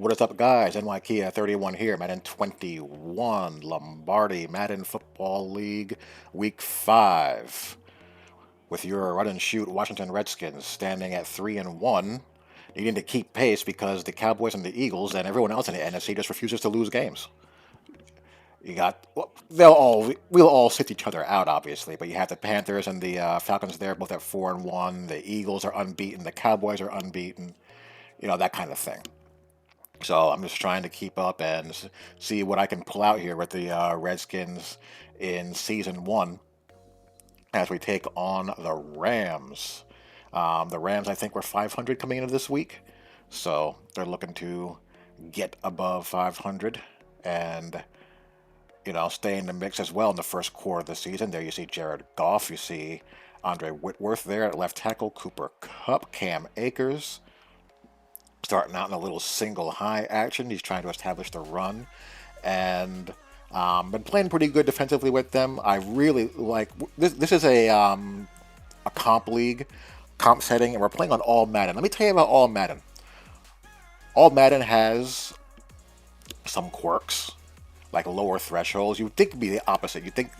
What is up, guys? NYKia 31 here, Madden 21, Lombardi, Madden Football League, Week 5, with your run and shoot Washington Redskins standing at 3-1, needing to keep pace because the Cowboys and the Eagles and everyone else in the NFC just refuses to lose games. You got well, we'll all sit each other out, obviously, but you have the Panthers and the Falcons there, both at 4-1. The Eagles are unbeaten, the Cowboys are unbeaten, that kind of thing. So I'm just trying to keep up and see what I can pull out here with the Redskins in season 1 as we take on the Rams. The Rams, I think, were 500 coming into this week, so they're looking to get above 500 and stay in the mix as well in the first quarter of the season. There you see Jared Goff, you see Andre Whitworth there at left tackle, Cooper Kupp, Cam Akers starting out in a little single high action. He's trying to establish the run and been playing pretty good defensively with them. I really like this. This is a comp league, comp setting, and we're playing on All-Madden. Let me tell you about All-Madden. All-Madden has some quirks, like lower thresholds. You would think it'd be the opposite. You think,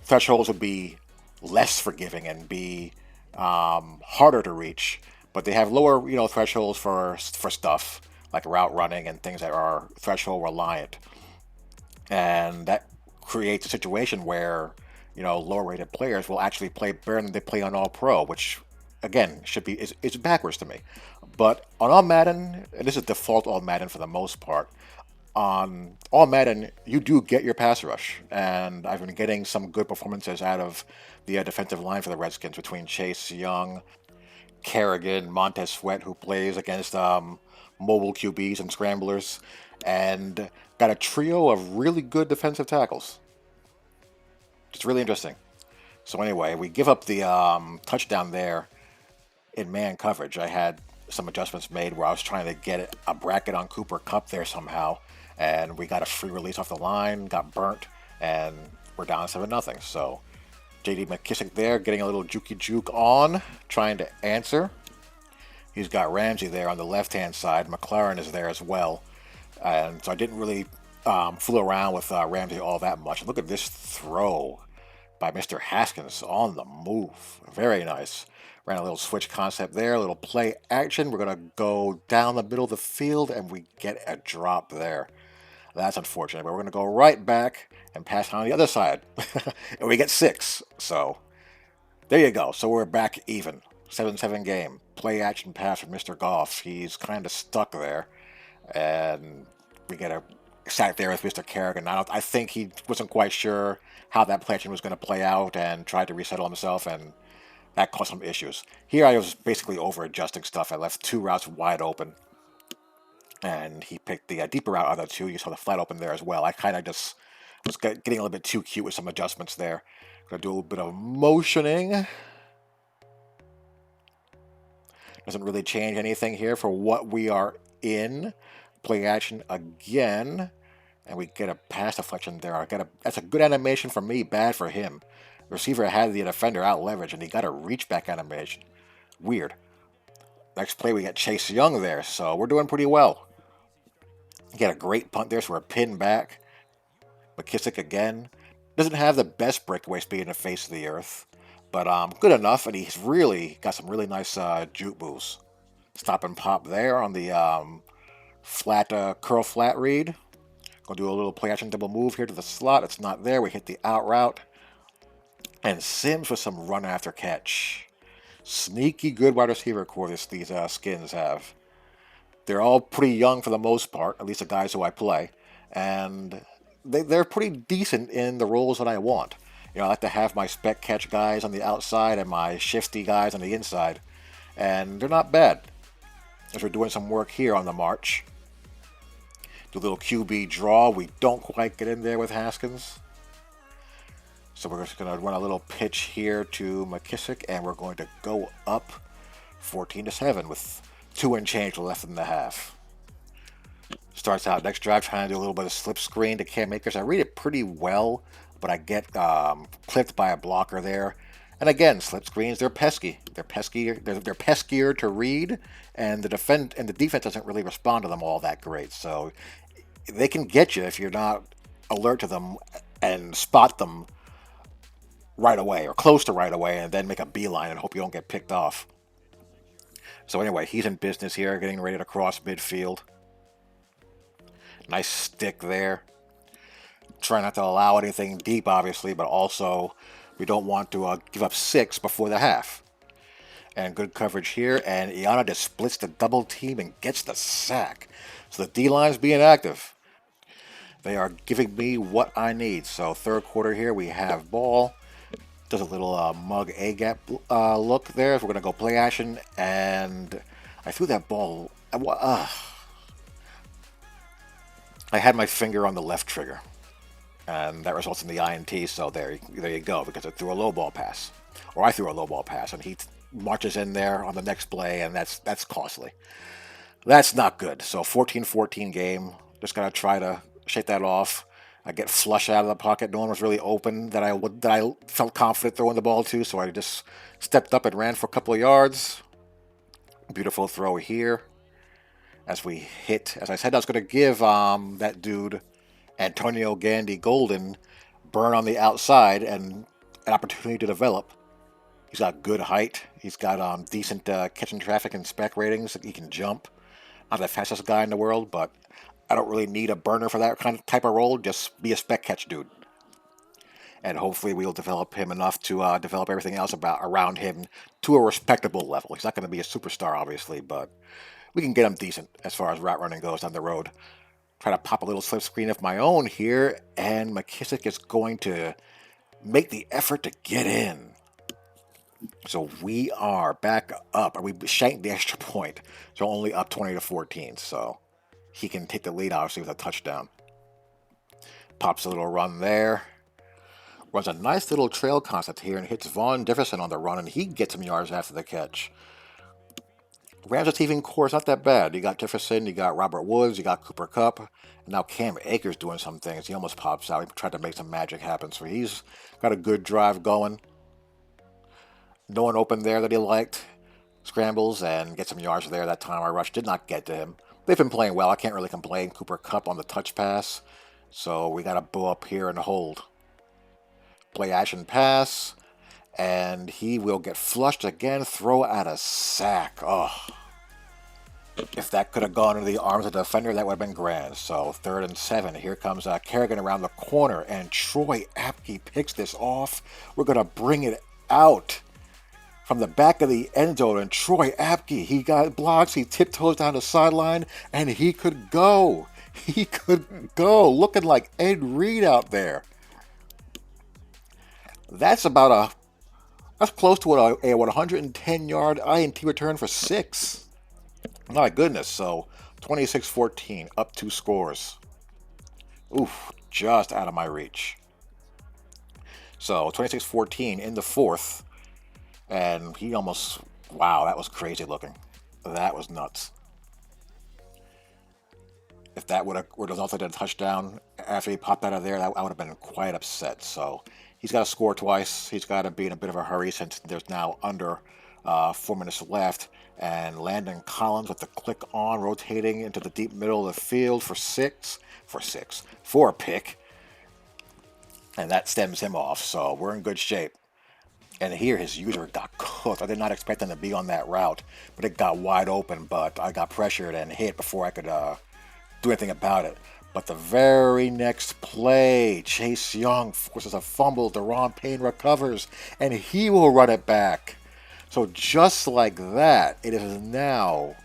thresholds would be less forgiving and be harder to reach. But they have lower, thresholds for stuff like route running and things that are threshold reliant, and that creates a situation where lower rated players will actually play better than they play on All Pro, which again should be is backwards to me. But on All Madden, and this is default All Madden for the most part, on All Madden you do get your pass rush, and I've been getting some good performances out of the defensive line for the Redskins between Chase Young, Kerrigan, Montez Sweat, who plays against mobile QBs and scramblers, and got a trio of really good defensive tackles. It's really interesting. So anyway, we give up the touchdown there in man coverage. I had some adjustments made where I was trying to get a bracket on Cooper Kupp there somehow, and we got a free release off the line, got burnt, and we're down 7-0. So J.D. McKissick there getting a little jukey juke on, trying to answer. He's got Ramsey there on the left-hand side. McLaren is there as well. And so I didn't really fool around with Ramsey all that much. Look at this throw by Mr. Haskins on the move. Very nice. Ran a little switch concept there, a little play action. We're going to go down the middle of the field, and we get a drop there. That's unfortunate, but we're going to go right back and pass on the other side. And we get 6. So there you go. So we're back even. 7-7 game. Play action pass from Mr. Goff. He's kind of stuck there. And we get a sack there with Mr. Kerrigan. I think he wasn't quite sure how that play action was going to play out and tried to resettle himself, and that caused some issues. Here I was basically over adjusting stuff. I left 2 routes wide open, and he picked the deeper route out of the 2. You saw the flat open there as well. I kind of just was getting a little bit too cute with some adjustments there. Gonna do a little bit of motioning. Doesn't really change anything here for what we are in. Play action again, and we get a pass deflection there. That's a good animation for me, bad for him. The receiver had the defender out leverage, and he got a reach back animation. Weird. Next play, we got Chase Young there, so we're doing pretty well. Get a great punt there, so we're pinned back. McKissick again. Doesn't have the best breakaway speed in the face of the earth, but good enough, and he's really got some really nice juke moves. Stop and pop there on the flat curl flat read. Gonna do a little play action double move here to the slot. It's not there. We hit the out route. And Sims with some run after catch. Sneaky good wide receiver core these skins have. They're all pretty young for the most part, at least the guys who I play. And they're pretty decent in the roles that I want. I like to have my spec catch guys on the outside and my shifty guys on the inside. And they're not bad. As we're doing some work here on the march. Do a little QB draw. We don't quite get in there with Haskins. So we're just going to run a little pitch here to McKissick, and we're going to go up 14-7 with 2 and change left in the half. Starts out next drive trying to do a little bit of slip screen to Cam Akers. I read it pretty well, but I get clipped by a blocker there, And again, slip screens, they're pesky. They're pesky. They're peskier to read, and the defense doesn't really respond to them all that great. So they can get you if you're not alert to them and spot them right away or close to right away, and then make a beeline and hope you don't get picked off. So anyway, he's in business here, getting ready to cross midfield. Nice stick there. Try not to allow anything deep, obviously, but also we don't want to give up 6 before the half. And good coverage here, and Iana just splits the double team and gets the sack. So the D-line's being active. They are giving me what I need. So third quarter here, we have ball. Does a little mug A-gap look there. We're going to go play action, and I threw that ball. I had my finger on the left trigger, and that results in the INT, so there you go, because I threw a low ball pass. Or I threw a low ball pass, and he marches in there on the next play, and that's costly. That's not good. So 14-14 game. Just got to try to shake that off. I get flush out of the pocket. No one was really open that I felt confident throwing the ball to, so I just stepped up and ran for a couple of yards. Beautiful throw here. As we hit, as I said, I was going to give that dude, Antonio Gandy Golden, burn on the outside and an opportunity to develop. He's got good height. He's got decent catching traffic and spec ratings. He can jump. Not the fastest guy in the world, but I don't really need a burner for that kind of type of role. Just be a spec catch dude. And hopefully we'll develop him enough to develop everything else around him to a respectable level. He's not going to be a superstar, obviously, but we can get him decent as far as route running goes on the road. Try to pop a little slip screen of my own here, and McKissick is going to make the effort to get in. So we are back up, and we shanked the extra point. So only up 20-14. So he can take the lead, obviously, with a touchdown. Pops a little run there. Runs a nice little trail concept here and hits Vaughn Jefferson on the run, and he gets some yards after the catch. Rams receiving core is not that bad. You got Jefferson, you got Robert Woods, you got Cooper Kupp, and now Cam Akers doing some things. He almost pops out. He tried to make some magic happen, so he's got a good drive going. No one open there that he liked. Scrambles and gets some yards there. That time our rush did not get to him. They've been playing well. I can't really complain. Cooper Kupp on the touch pass. So we got to bow up here and hold. Play action pass. And he will get flushed again. Throw out a sack. Oh. If that could have gone into the arms of the defender, that would have been grand. So 3rd and 7. Here comes Kerrigan around the corner. And Troy Apke picks this off. We're going to bring it out from the back of the end zone. And Troy Apke, he got blocks. He tiptoes down the sideline. And he could go. He could go. Looking like Ed Reed out there. That's close to a 110-yard INT return for 6. My goodness. So 26-14, up 2 scores. Oof, just out of my reach. So 26-14 in the 4th. And he almost, wow, that was crazy looking. That was nuts. If that would have resulted in a touchdown after he popped out of there, I would have been quite upset. So he's got to score twice. He's got to be in a bit of a hurry since there's now under 4 minutes left. And Landon Collins with the click on, rotating into the deep middle of the field for a pick. And that stems him off. So we're in good shape. And here his user got cooked. I did not expect him to be on that route, but it got wide open. But I got pressured and hit before I could do anything about it. But the very next play, Chase Young forces a fumble. Deron Payne recovers, and he will run it back. So just like that, it is now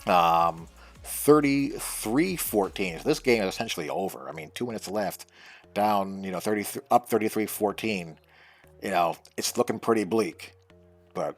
33-14. So this game is essentially over. I mean, 2 minutes left, down, up 33-14. It's looking pretty bleak. But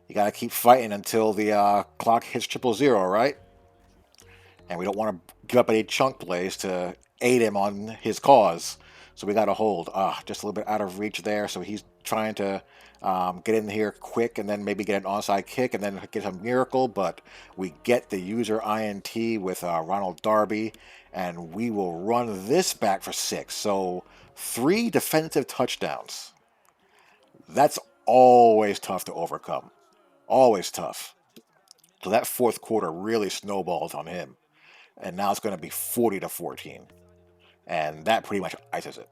you got to keep fighting until the clock hits 000, right? And we don't want to give up any chunk plays to aid him on his cause. So we got to hold. Just a little bit out of reach there. So he's trying to get in here quick and then maybe get an onside kick and then get a miracle. But we get the user INT with Ronald Darby. And we will run this back for 6. So 3 defensive touchdowns. That's always tough to overcome. Always tough. So that fourth quarter really snowballed on him. And now it's going to be 40-14. And that pretty much ices it.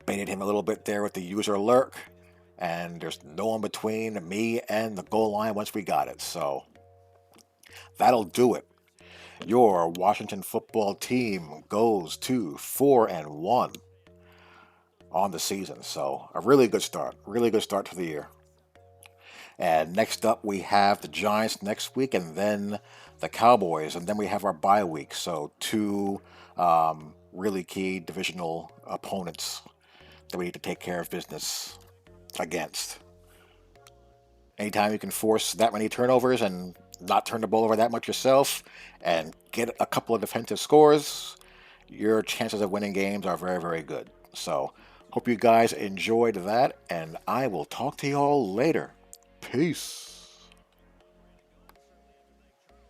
Baited him a little bit there with the user lurk. And there's no one between me and the goal line once we got it. So that'll do it. Your Washington football team goes to 4-1 on the season. So a really good start. Really good start to the year. And next up, we have the Giants next week, and then the Cowboys, and then we have our bye week. So two really key divisional opponents that we need to take care of business against. Anytime you can force that many turnovers and not turn the ball over that much yourself and get a couple of defensive scores, your chances of winning games are very, very good. So hope you guys enjoyed that, and I will talk to you all later. Peace.